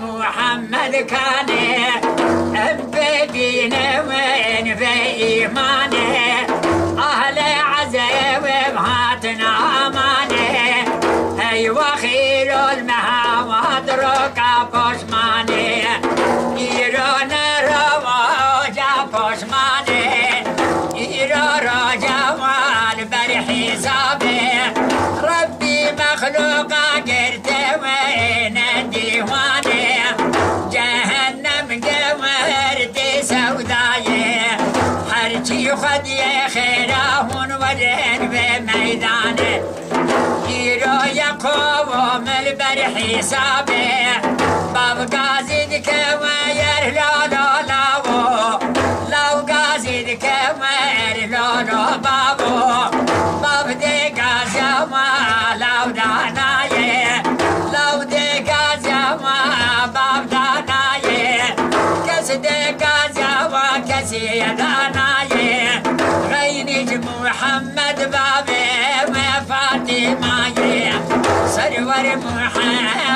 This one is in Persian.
محمد كان بدينه وين في إيمانه أهل عزيز ومهاتنا أمانه أيوة خير المهامات ركا بشمانه إيران رواجا بشمانه إيران رجوال برحسابه ربي مخلوقا قرت وين ديوانه جهنم قمرت سودايه حرجي خدي خيرهن ورين بميدانه يرو يقوم البر حسابه باب قازد كوير لا لا لا لو قازد كوير لا لا بابو باب دي قازا ما لو دانايه لو دي قازا ما باب دانايه كس دي قازا وكسي دانايه غينج محمد بابي وفاطمه سرور محمد